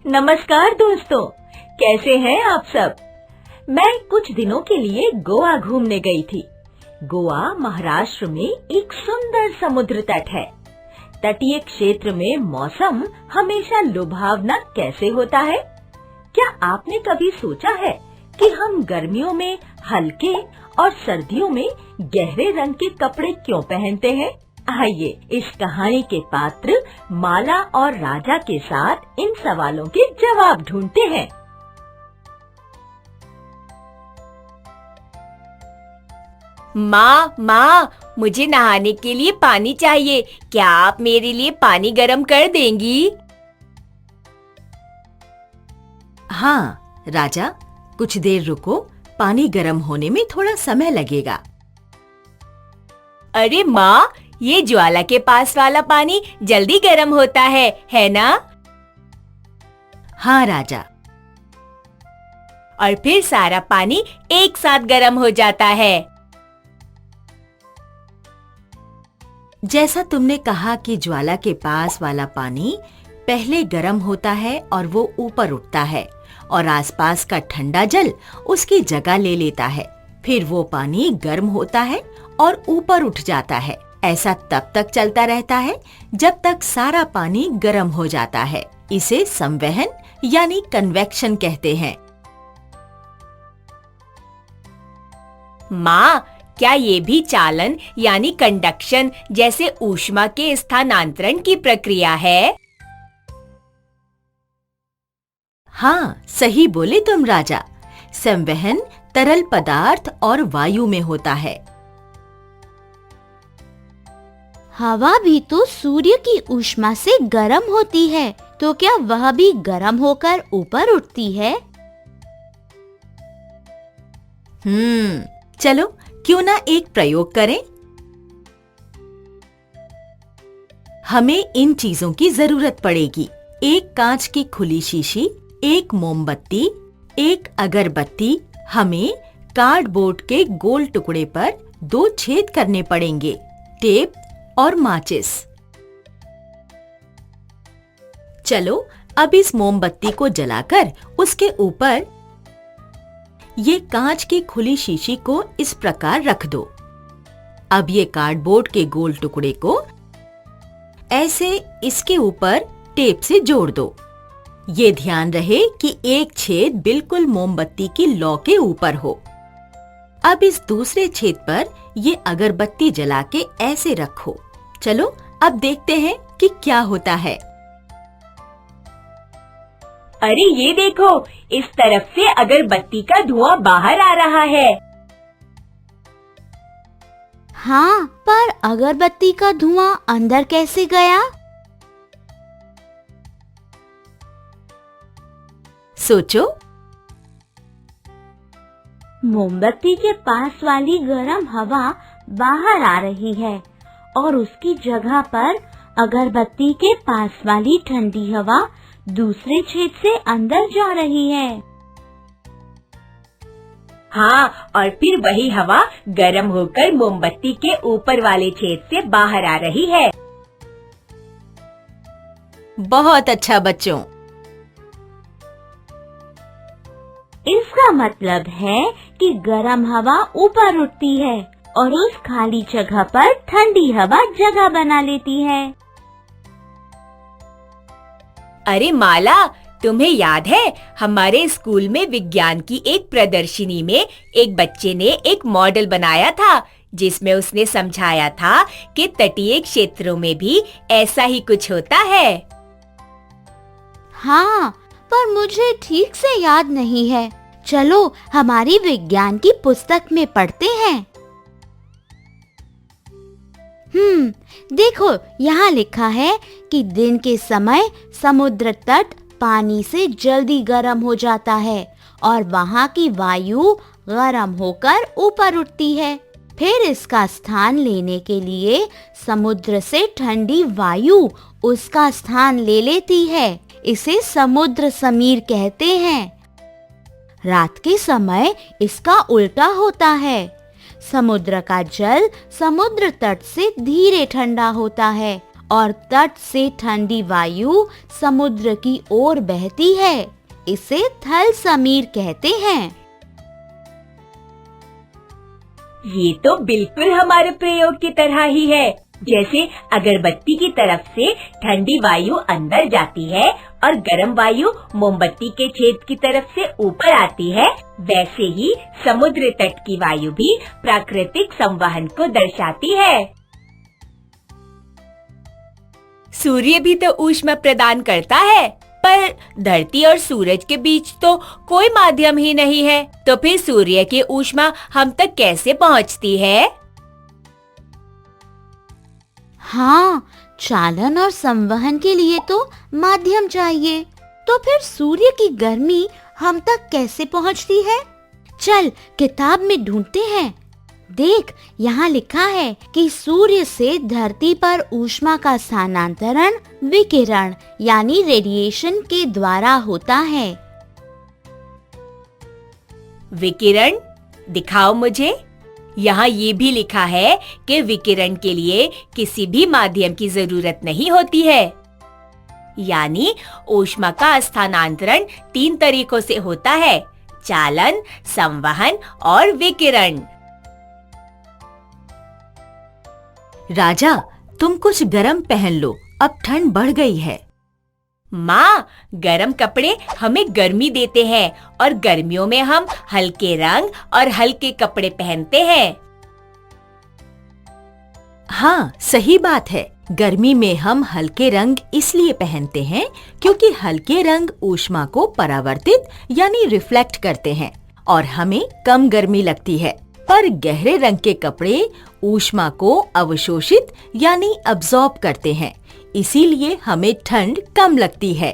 नमस्कार दोस्तों, कैसे हैं आप सब। मैं कुछ दिनों के लिए गोवा घूमने गई थी। गोवा महाराष्ट्र में एक सुंदर समुद्र तट है। तटीय क्षेत्र में मौसम हमेशा लुभावना कैसे होता है। क्या आपने कभी सोचा है कि हम गर्मियों में हल्के और सर्दियों में गहरे रंग के कपड़े क्यों पहनते हैं? आइए इस कहानी के पात्र माला और राजा के साथ इन सवालों के जवाब ढूंढते हैं। माँ, मुझे नहाने के लिए पानी चाहिए। क्या आप मेरे लिए पानी गरम कर देंगी? हाँ राजा, कुछ देर रुको, पानी गरम होने में थोड़ा समय लगेगा। अरे माँ, ये ज्वाला के पास वाला पानी जल्दी गरम होता है ना? हाँ राजा। और फिर सारा पानी एक साथ गरम हो जाता है। जैसा तुमने कहा कि ज्वाला के पास वाला पानी पहले गरम होता है और वो ऊपर उठता है और आसपास का ठंडा जल उसकी जगह ले लेता है। फिर वो पानी गर्म होता है और ऊपर उठ जाता है। ऐसा तब तक चलता रहता है जब तक सारा पानी गर्म हो जाता है। इसे संवहन यानी कन्वेक्शन कहते हैं। माँ, क्या ये भी चालन यानी कंडक्शन जैसे ऊष्मा के स्थानांतरण की प्रक्रिया है? हाँ, सही बोले तुम राजा। संवहन तरल पदार्थ और वायु में होता है। हवा भी तो सूर्य की ऊष्मा से गर्म होती है, तो क्या वह भी गर्म होकर ऊपर उठती है? चलो क्यों ना एक प्रयोग करें। हमें इन चीजों की जरूरत पड़ेगी। एक कांच की खुली शीशी, एक मोमबत्ती, एक अगरबत्ती। हमें कार्डबोर्ड के गोल टुकड़े पर 2 छेद करने पड़ेंगे, टेप और माचिस। चलो अब इस मोमबत्ती को जलाकर उसके ऊपर ये कांच की खुली शीशी को इस प्रकार रख दो। अब ये कार्डबोर्ड के गोल टुकड़े को ऐसे इसके ऊपर टेप से जोड़ दो। ये ध्यान रहे कि एक छेद बिल्कुल मोमबत्ती की लौ के ऊपर हो। अब इस दूसरे छेद पर ये अगरबत्ती जला के ऐसे रखो। चलो अब देखते हैं कि क्या होता है। अरे ये देखो, इस तरफ से अगरबत्ती का धुआं बाहर आ रहा है। हाँ, पर अगरबत्ती का धुआं अंदर कैसे गया? सोचो। मोमबत्ती के पास वाली गर्म हवा बाहर आ रही है और उसकी जगह पर अगरबत्ती के पास वाली ठंडी हवा दूसरे छेद से अंदर जा रही है। हाँ, और फिर वही हवा गर्म होकर मोमबत्ती के ऊपर वाले छेद से बाहर आ रही है। बहुत अच्छा बच्चों। इसका मतलब है कि गर्म हवा ऊपर उठती है और उस खाली जगह पर ठंडी हवा जगह बना लेती है। अरे माला, तुम्हें याद है हमारे स्कूल में विज्ञान की एक प्रदर्शनी में एक बच्चे ने एक मॉडल बनाया था जिसमें उसने समझाया था कि तटीय क्षेत्रों में भी ऐसा ही कुछ होता है। हाँ, पर मुझे ठीक से याद नहीं है। चलो हमारी विज्ञान की पुस्तक में पढ़ते हैं। देखो यहाँ लिखा है कि दिन के समय समुद्र तट पानी से जल्दी गर्म हो जाता है और वहाँ की वायु गर्म होकर ऊपर उठती है। फिर इसका स्थान लेने के लिए समुद्र से ठंडी वायु उसका स्थान ले लेती है। इसे समुद्र समीर कहते हैं। रात के समय इसका उल्टा होता है। समुद्र का जल समुद्र तट से धीरे ठंडा होता है और तट से ठंडी वायु समुद्र की ओर बहती है। इसे थल समीर कहते हैं। ये तो बिल्कुल हमारे प्रयोग की तरह ही है। जैसे अगरबत्ती की तरफ से ठंडी वायु अंदर जाती है और गर्म वायु मोमबत्ती के छेद की तरफ से ऊपर आती है, वैसे ही समुद्र तट की वायु भी प्राकृतिक संवहन को दर्शाती है। सूर्य भी तो ऊष्मा प्रदान करता है, पर धरती और सूरज के बीच तो कोई माध्यम ही नहीं है। तो फिर सूर्य की ऊष्मा हम तक कैसे पहुंचती है? हाँ, चालन और संवहन के लिए तो माध्यम चाहिए। तो फिर सूर्य की गर्मी हम तक कैसे पहुंचती है? चल किताब में ढूंढते हैं। देख, यहाँ लिखा है कि सूर्य से धरती पर ऊष्मा का स्थानांतरण विकिरण यानी रेडिएशन के द्वारा होता है। विकिरण दिखाओ मुझे। यहाँ ये भी लिखा है कि विकिरण के लिए किसी भी माध्यम की जरूरत नहीं होती है। यानी ऊष्मा का स्थानांतरण 3 तरीकों से होता है: चालन, संवहन और विकिरण। राजा, तुम कुछ गरम पहन लो, अब ठंड बढ़ गई है। माँ, गरम कपड़े हमें गर्मी देते हैं और गर्मियों में हम हल्के रंग और हल्के कपड़े पहनते हैं। हाँ, सही बात है। गर्मी में हम हल्के रंग इसलिए पहनते हैं क्योंकि हल्के रंग ऊष्मा को परावर्तित यानी रिफ्लेक्ट करते हैं और हमें कम गर्मी लगती है। पर गहरे रंग के कपड़े ऊष्मा को अवशोषित यानी अब्सॉर्ब करते हैं, इसीलिए हमें ठंड कम लगती है।